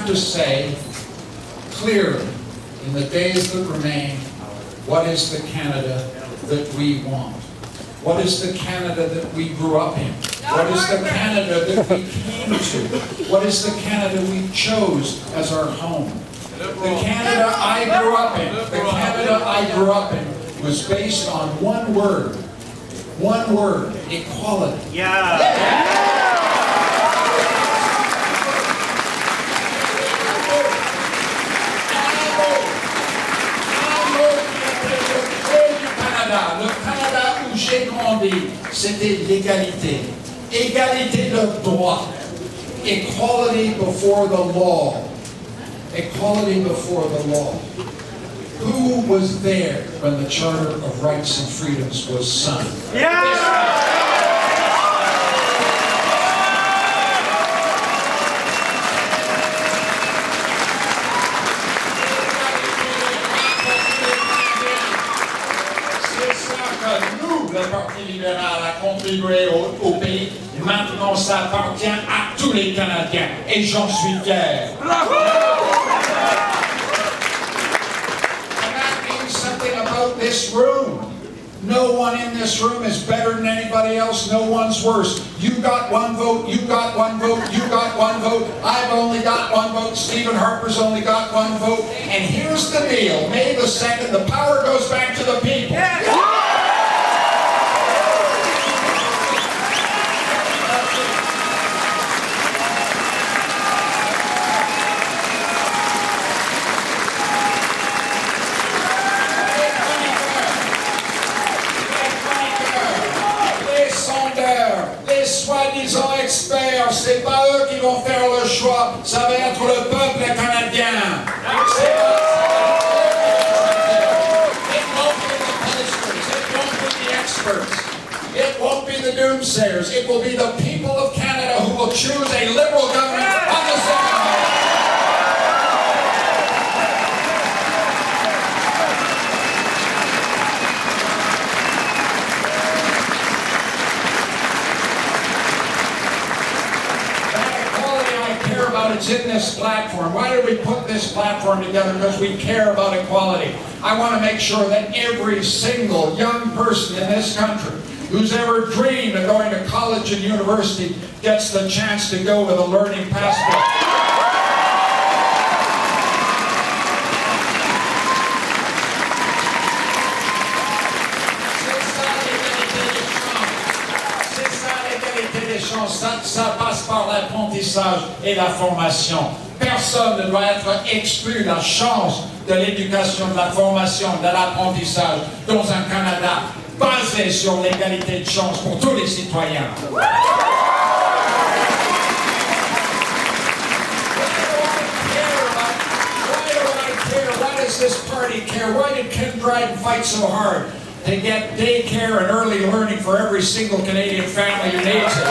to say clearly, in the days that remain, what is the Canada that we want? What is the Canada that we grew up in? What is the Canada that we came to? What is the Canada we chose as our home? The Canada I grew up in, was based on one word, equality. Yeah. Le Canada où j'ai grandi, c'était l'égalité. Égalité de droit. Equality before the law. Equality before the law. Who was there when the Charter of Rights and Freedoms was signed? Yeah! Le Parti libéral a contribué au pays. Maintenant, ça appartient à tous les Canadiens. Et j'en suis fier. Bravo! And that means something about this room. No one in this room is better than anybody else. No one's worse. You got one vote. You got one vote. You got one vote. I've only got one vote. Stephen Harper's only got one vote. And here's the deal. May the 2nd, the power goes back to the people. Yeah. Soi-disant experts, c'est pas eux qui vont faire le choix, ça va être le peuple canadien. It won't be the pollsters, it won't be the experts, it won't be the doomsayers, it will be the people of Canada who will choose a Liberal government on the 2nd. It's in this platform. Why did we put this platform together? Because we care about equality. I want to make sure that every single young person in this country who's ever dreamed of going to college and university gets the chance to go with a learning passport. Ça passe par l'apprentissage et la formation. Personne ne doit être exclu de la chance de l'éducation, de la formation, de l'apprentissage dans un Canada basé sur l'égalité de chance pour tous les citoyens. Why does this party care? Why did Ken Dryden fight so hard to get daycare and early learning for every single Canadian family who needs it?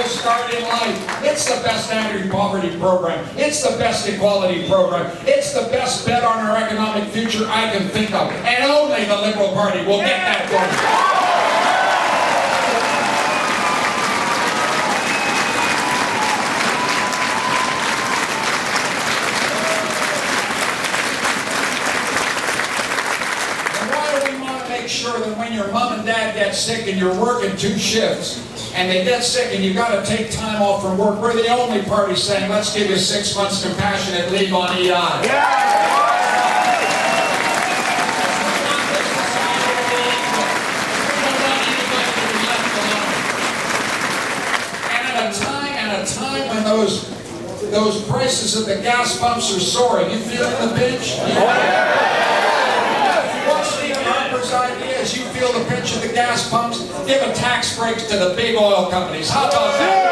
Start in life. It's the best anti-poverty program. It's the best equality program. It's the best bet on our economic future I can think of. And only the Liberal Party will get that going. Sure that when your mom and dad get sick and you're working 2 shifts and they get sick and you've got to take time off from work, we're the only party saying, let's give you 6 months compassionate leave on EI. Yeah. And at a time when those prices at the gas pumps are soaring, you feeling the pinch? Ideas, you feel the pinch of the gas pumps, give a tax break to the big oil companies. How about that?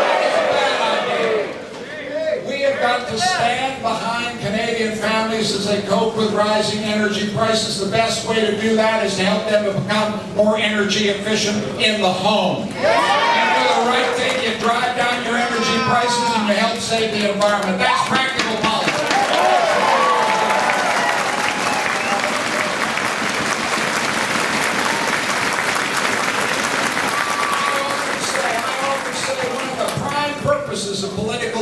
That is a bad idea. We have got to stand behind Canadian families as they cope with rising energy prices. The best way to do that is to help them to become more energy efficient in the home. And for the right thing, you drive down your energy prices and you help save the environment. That's practical policy.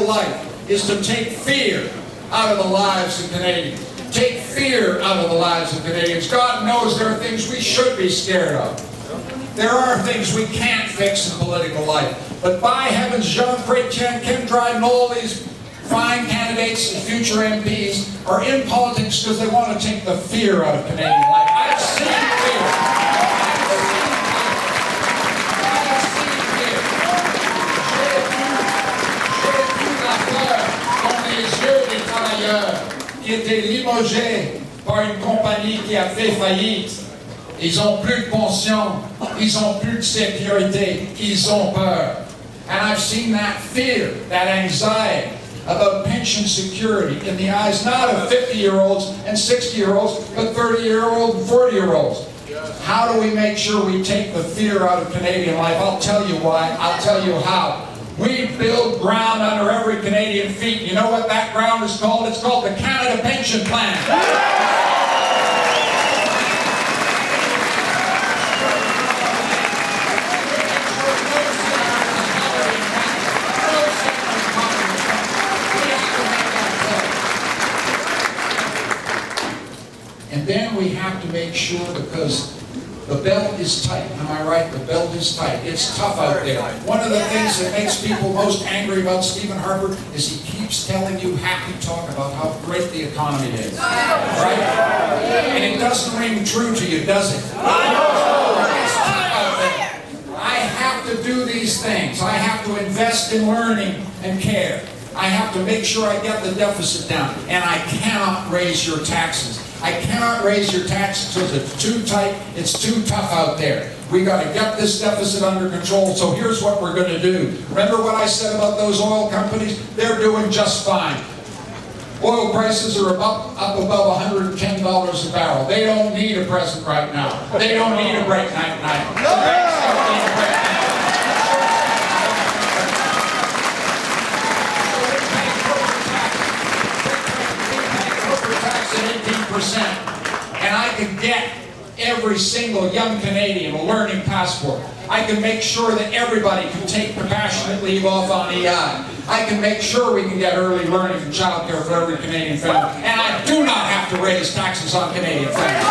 life is to take fear out of the lives of Canadians. Take fear out of the lives of Canadians. God knows there are things we should be scared of. There are things we can't fix in political life. But by heavens, Jean Chrétien, Kim Dryden, all these fine candidates and future MPs are in politics because they want to take the fear out of Canadian life. I've seen fear. I've seen fear. J'ai vu la peur dans les yeux des travailleurs qui étaient limogés par une compagnie qui a fait faillite. Ils ont plus de pension, ils ont plus de sécurité, ils ont peur. And I've seen that fear, that anxiety about pension security in the eyes not of 50-year-olds and 60-year-olds, but 30-year-olds and 40-year-olds. How do we make sure we take the fear out of Canadian life? I'll tell you why. I'll tell you how. We build ground under every Canadian feet. You know what that ground is called? It's called the Canada Pension Plan. And then we have to make sure, because the belt is tight. Am I right? The belt is tight. It's tough out there. One of the things that makes people most angry about Stephen Harper is he keeps telling you happy talk about how great the economy is. Right? And it doesn't ring true to you, does it? It's tough out there. I have to do these things. I have to invest in learning and care. I have to make sure I get the deficit down. And I cannot raise your taxes. I cannot raise your taxes because it's too tight, it's too tough out there. We got to get this deficit under control, so here's what we're going to do. Remember what I said about those oil companies? They're doing just fine. Oil prices are up above $110 a barrel. They don't need a president right now. They don't need a break night. And I can get every single young Canadian a learning passport. I can make sure that everybody can take compassionate leave off on EI. I can make sure we can get early learning and child care for every Canadian family. And I do not have to raise taxes on Canadian families.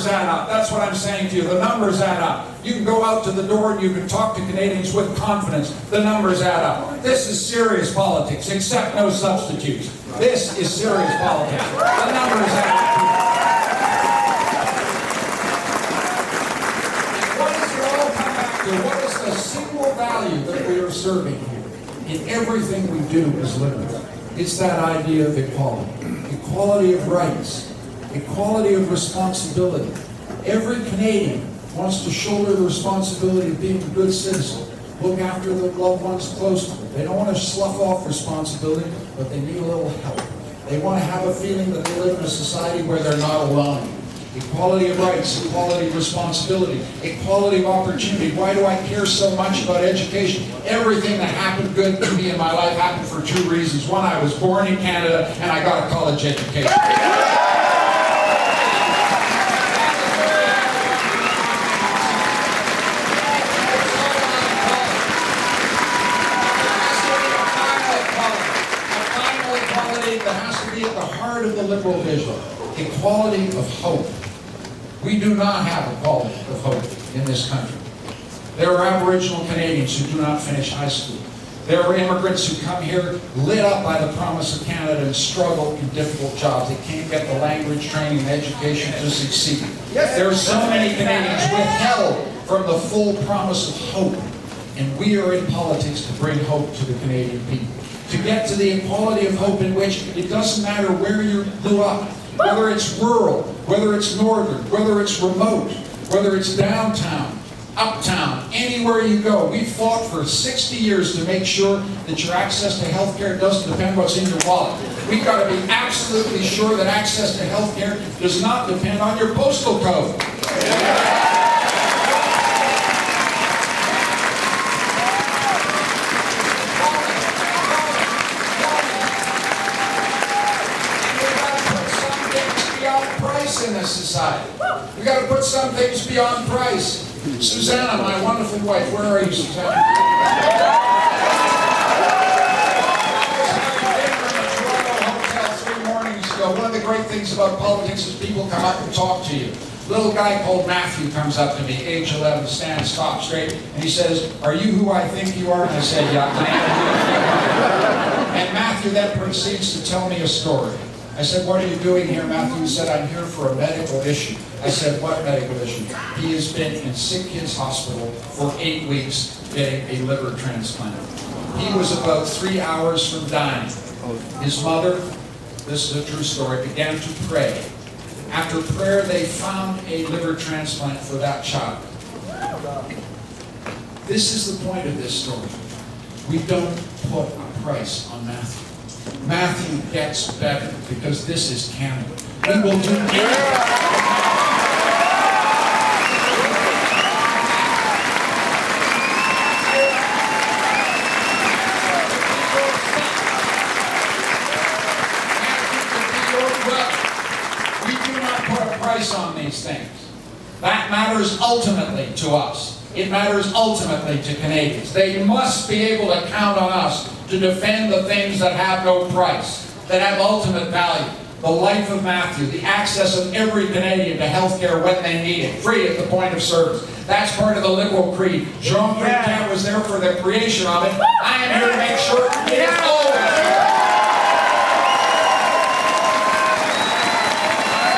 Add up. That's what I'm saying to you. The numbers add up. You can go out to the door and you can talk to Canadians with confidence. The numbers add up. This is serious politics. Accept no substitutes. This is serious politics. The numbers add up. What does it all come back to? What is the single value that we are serving here? In everything we do as liberals. It's that idea of equality. Equality of rights. Equality of responsibility. Every Canadian wants to shoulder the responsibility of being a good citizen. Look after the loved ones close to them. They don't want to slough off responsibility, but they need a little help. They want to have a feeling that they live in a society where they're not alone. Equality of rights, equality of responsibility, equality of opportunity. Why do I care so much about education? Everything that happened good to me in my life happened for two reasons. One, I was born in Canada and I got a college education. That has to be at the heart of the liberal vision. Equality of hope. We do not have equality of hope in this country. There are Aboriginal Canadians who do not finish high school. There are immigrants who come here lit up by the promise of Canada and struggle in difficult jobs. They can't get the language training and education to succeed. There are so many Canadians withheld from the full promise of hope. And we are in politics to bring hope to the Canadian people. To get to the equality of hope in which it doesn't matter where you grew up, whether it's rural, whether it's northern, whether it's remote, whether it's downtown, uptown, anywhere you go. We fought for 60 years to make sure that your access to health care doesn't depend on what's in your wallet. We've got to be absolutely sure that access to health care does not depend on your postal code. lives beyond price. Susanna, my wonderful wife, where are you, Susanna? One of the great things about politics is people come up and talk to you. A little guy called Matthew comes up to me, age 11, stands stock straight, and he says, "Are you who I think you are?" And I said, "Yeah, I am." And Matthew then proceeds to tell me a story. I said, "What are you doing here, Matthew?" He said, "I'm here for a medical issue." I said, "What medical issue?" He has been in Sick Kids Hospital for 8 weeks getting a liver transplant. He was about 3 hours from dying. His mother, this is a true story, began to pray. After prayer, they found a liver transplant for that child. This is the point of this story. We don't put a price on Matthew. Matthew gets better because this is Canada. We will do anything. On these things. That matters ultimately to us. It matters ultimately to Canadians. They must be able to count on us to defend the things that have no price, that have ultimate value. The life of Matthew, the access of every Canadian to health care when they need it, free at the point of service. That's part of the Liberal creed. Jean Chrétien was there for the creation of it. I am here to make sure it is always